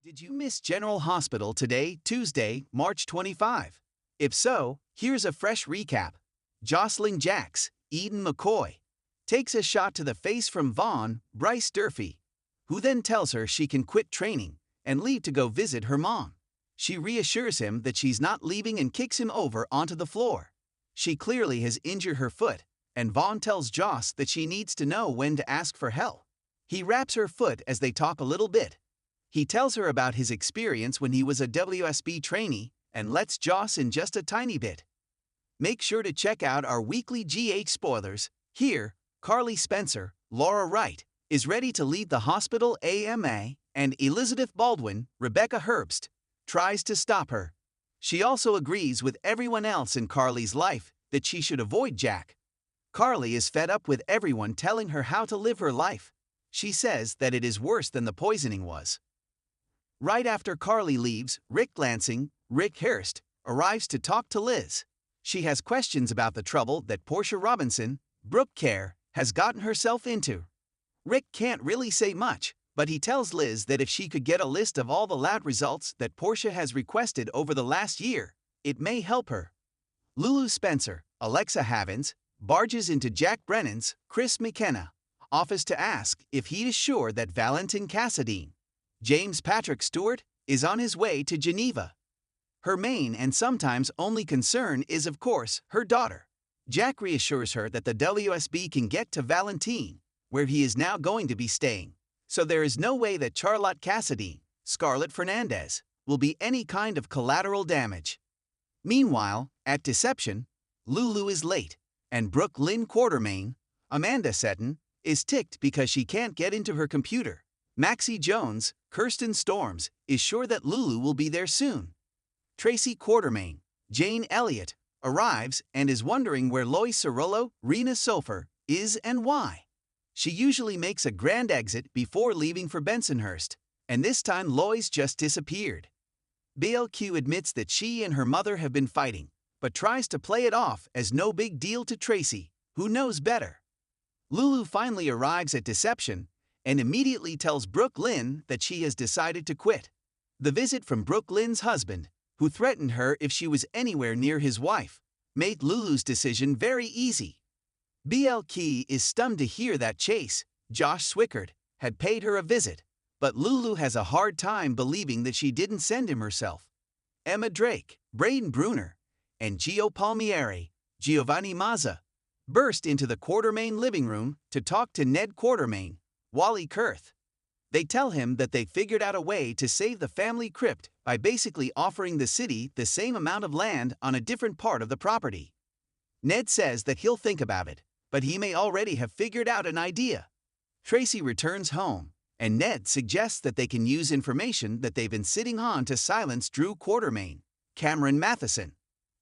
Did you miss General Hospital today, Tuesday, March 25? If so, here's a fresh recap. Josslyn Jacks, Eden McCoy, takes a shot to the face from Vaughn, Bryce Durfee, who then tells her she can quit training and leave to go visit her mom. She reassures him that she's not leaving and kicks him over onto the floor. She clearly has injured her foot, and Vaughn tells Joss that she needs to know when to ask for help. He wraps her foot as they talk a little bit. He tells her about his experience when he was a WSB trainee and lets Joss in just a tiny bit. Make sure to check out our weekly GH spoilers. Here, Carly Spencer, Laura Wright, is ready to leave the hospital AMA, and Elizabeth Baldwin, Rebecca Herbst, tries to stop her. She also agrees with everyone else in Carly's life that she should avoid Jack. Carly is fed up with everyone telling her how to live her life. She says that it is worse than the poisoning was. Right after Carly leaves, Rick Lansing, Rick Hurst, arrives to talk to Liz. She has questions about the trouble that Portia Robinson, Brooke Kerr, has gotten herself into. Rick can't really say much, but he tells Liz that if she could get a list of all the lab results that Portia has requested over the last year, it may help her. Lulu Spencer, Alexa Havens, barges into Jack Brennan's, Chris McKenna, office to ask if he is sure that Valentin Cassadine, James Patrick Stewart, is on his way to Geneva. Her main and sometimes only concern is, of course, her daughter. Jack reassures her that the WSB can get to Valentine, where he is now going to be staying, so there is no way that Charlotte Cassadine, Scarlett Fernandez, will be any kind of collateral damage. Meanwhile, at Deception, Lulu is late, and Brooke Lynn Quartermain, Amanda Seton, is ticked because she can't get into her computer. Maxie Jones, Kirsten Storms, is sure that Lulu will be there soon. Tracy Quartermain, Jane Elliott, arrives and is wondering where Lois Cerullo, Rena Sofer, is and why. She usually makes a grand exit before leaving for Bensonhurst, and this time Lois just disappeared. BLQ admits that she and her mother have been fighting, but tries to play it off as no big deal to Tracy, who knows better. Lulu finally arrives at Deception and immediately tells Brooke Lynn that she has decided to quit. The visit from Brooke Lynn's husband, who threatened her if she was anywhere near his wife, made Lulu's decision very easy. BLK is stunned to hear that Chase, Josh Swickard, had paid her a visit, but Lulu has a hard time believing that she didn't send him herself. Emma Drake, Braden Bruner, and Gio Palmieri, Giovanni Mazza, burst into the Quartermain living room to talk to Ned Quartermain, Wally Kurth. They tell him that they figured out a way to save the family crypt by basically offering the city the same amount of land on a different part of the property. Ned says that he'll think about it, but he may already have figured out an idea. Tracy returns home, and Ned suggests that they can use information that they've been sitting on to silence Drew Quartermain, Cameron Matheson.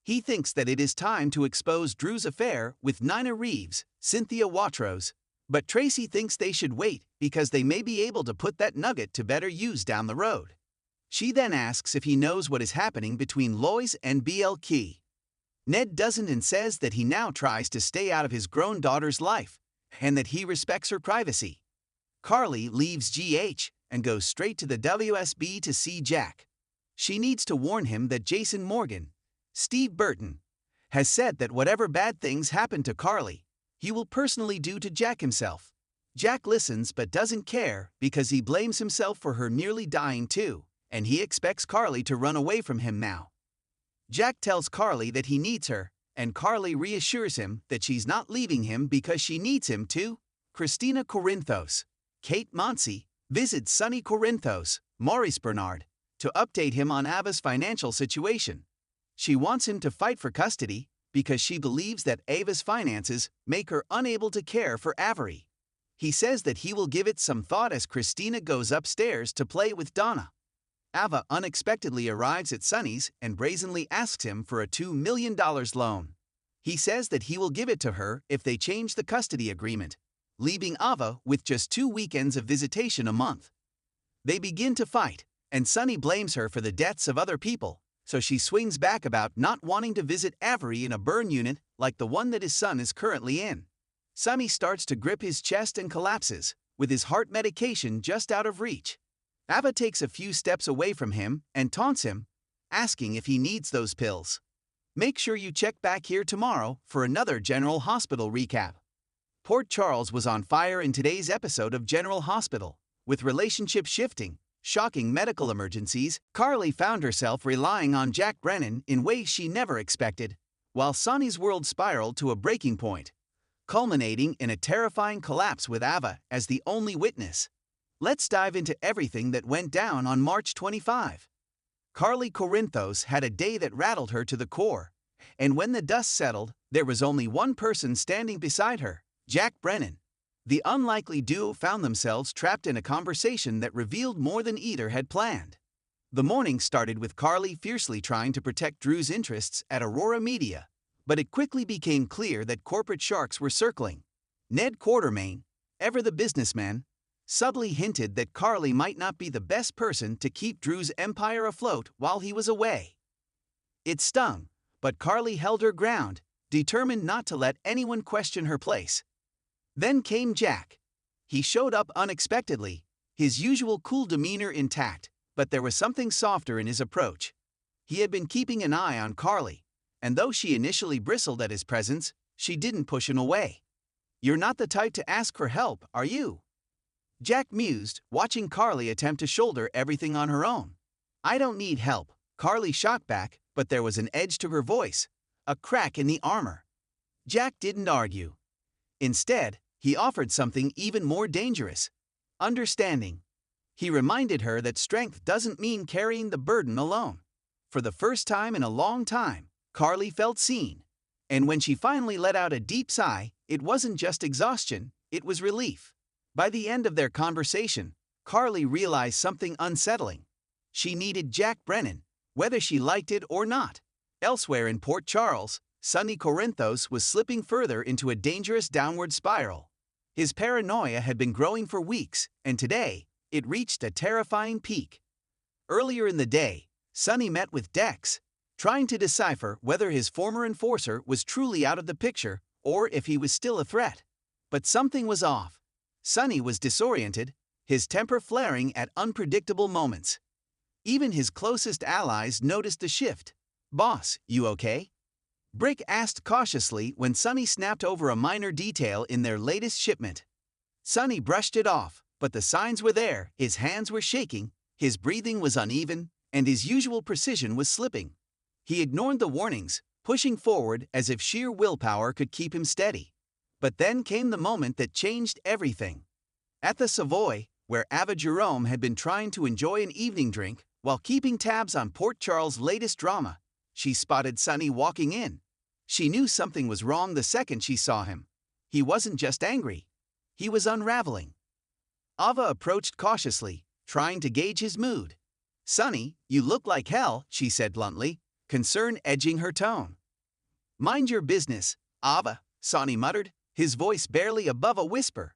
He thinks that it is time to expose Drew's affair with Nina Reeves, Cynthia Watros, but Tracy thinks they should wait because they may be able to put that nugget to better use down the road. She then asks if he knows what is happening between Lois and BLK. Ned doesn't and says that he now tries to stay out of his grown daughter's life and that he respects her privacy. Carly leaves GH and goes straight to the WSB to see Jack. She needs to warn him that Jason Morgan, Steve Burton, has said that whatever bad things happen to Carly, he will personally do to Jack himself. Jack listens but doesn't care because he blames himself for her nearly dying too, and he expects Carly to run away from him now. Jack tells Carly that he needs her, and Carly reassures him that she's not leaving him because she needs him to. Christina Corinthos, Kate Monsey, visits Sonny Corinthos, Maurice Bernard, to update him on Ava's financial situation. She wants him to fight for custody because she believes that Ava's finances make her unable to care for Avery. He says that he will give it some thought as Christina goes upstairs to play with Donna. Ava unexpectedly arrives at Sonny's and brazenly asks him for a $2 million loan. He says that he will give it to her if they change the custody agreement, leaving Ava with just 2 weekends of visitation a month. They begin to fight, and Sonny blames her for the deaths of other people, so she swings back about not wanting to visit Avery in a burn unit like the one that his son is currently in. Sonny starts to grip his chest and collapses, with his heart medication just out of reach. Ava takes a few steps away from him and taunts him, asking if he needs those pills. Make sure you check back here tomorrow for another General Hospital recap. Port Charles was on fire in today's episode of General Hospital. With relationship shifting, shocking medical emergencies, Carly found herself relying on Jack Brennan in ways she never expected, while Sonny's world spiraled to a breaking point, culminating in a terrifying collapse with Ava as the only witness. Let's dive into everything that went down on March 25. Carly Corinthos had a day that rattled her to the core, and when the dust settled, there was only one person standing beside her, Jack Brennan. The unlikely duo found themselves trapped in a conversation that revealed more than either had planned. The morning started with Carly fiercely trying to protect Drew's interests at Aurora Media, but it quickly became clear that corporate sharks were circling. Ned Quartermain, ever the businessman, subtly hinted that Carly might not be the best person to keep Drew's empire afloat while he was away. It stung, but Carly held her ground, determined not to let anyone question her place. Then came Jack. He showed up unexpectedly, his usual cool demeanor intact, but there was something softer in his approach. He had been keeping an eye on Carly, and though she initially bristled at his presence, she didn't push him away. "You're not the type to ask for help, are you?" Jack mused, watching Carly attempt to shoulder everything on her own. "I don't need help," Carly shot back, but there was an edge to her voice, a crack in the armor. Jack didn't argue. Instead, he offered something even more dangerous: understanding. He reminded her that strength doesn't mean carrying the burden alone. For the first time in a long time, Carly felt seen. And when she finally let out a deep sigh, it wasn't just exhaustion, it was relief. By the end of their conversation, Carly realized something unsettling. She needed Jack Brennan, whether she liked it or not. Elsewhere in Port Charles, Sonny Corinthos was slipping further into a dangerous downward spiral. His paranoia had been growing for weeks, and today, it reached a terrifying peak. Earlier in the day, Sonny met with Dex, trying to decipher whether his former enforcer was truly out of the picture or if he was still a threat. But something was off. Sonny was disoriented, his temper flaring at unpredictable moments. Even his closest allies noticed the shift. "Boss, you okay?" Brick asked cautiously when Sonny snapped over a minor detail in their latest shipment. Sonny brushed it off, but the signs were there. His hands were shaking, his breathing was uneven, and his usual precision was slipping. He ignored the warnings, pushing forward as if sheer willpower could keep him steady. But then came the moment that changed everything. At the Savoy, where Ava Jerome had been trying to enjoy an evening drink while keeping tabs on Port Charles' latest drama, she spotted Sonny walking in. She knew something was wrong the second she saw him. He wasn't just angry. He was unraveling. Ava approached cautiously, trying to gauge his mood. "Sonny, you look like hell," she said bluntly, concern edging her tone. "Mind your business, Ava," Sonny muttered, his voice barely above a whisper.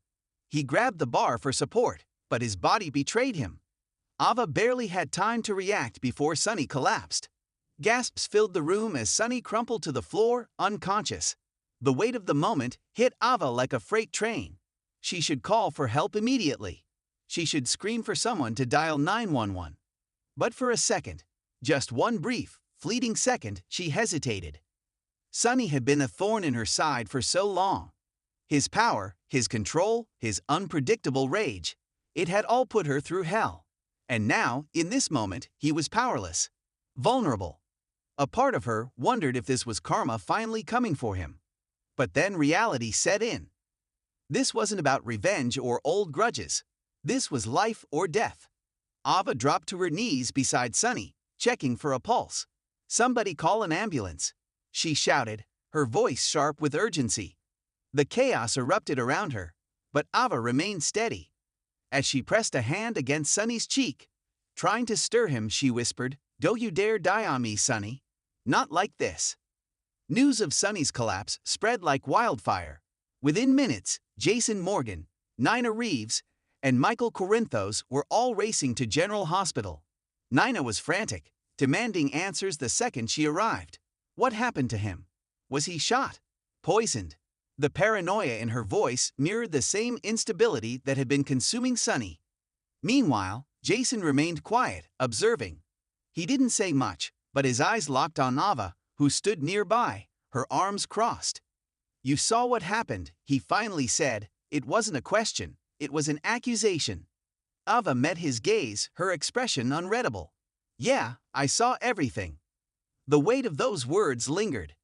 He grabbed the bar for support, but his body betrayed him. Ava barely had time to react before Sonny collapsed. Gasps filled the room as Sonny crumpled to the floor, unconscious. The weight of the moment hit Ava like a freight train. She should call for help immediately. She should scream for someone to dial 911. But for a second, just one brief, fleeting second, she hesitated. Sonny had been a thorn in her side for so long. His power, his control, his unpredictable rage, it had all put her through hell. And now, in this moment, he was powerless, vulnerable. A part of her wondered if this was karma finally coming for him. But then reality set in. This wasn't about revenge or old grudges. This was life or death. Ava dropped to her knees beside Sonny, checking for a pulse. "Somebody call an ambulance," she shouted, her voice sharp with urgency. The chaos erupted around her, but Ava remained steady. As she pressed a hand against Sonny's cheek, trying to stir him, she whispered, "Don't you dare die on me, Sonny. Not like this." News of Sonny's collapse spread like wildfire. Within minutes, Jason Morgan, Nina Reeves, and Michael Corinthos were all racing to General Hospital. Nina was frantic, demanding answers the second she arrived. What happened to him? Was he shot? Poisoned? The paranoia in her voice mirrored the same instability that had been consuming Sonny. Meanwhile, Jason remained quiet, observing. He didn't say much, but his eyes locked on Ava, who stood nearby, her arms crossed. "You saw what happened," he finally said. It wasn't a question, it was an accusation. Ava met his gaze, her expression unreadable. "Yeah, I saw everything." The weight of those words lingered.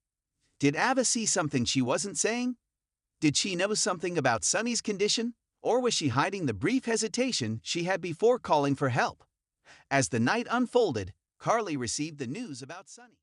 Did Ava see something she wasn't saying? Did she know something about Sunny's condition? Or was she hiding the brief hesitation she had before calling for help? As the night unfolded, Carly received the news about Sunny.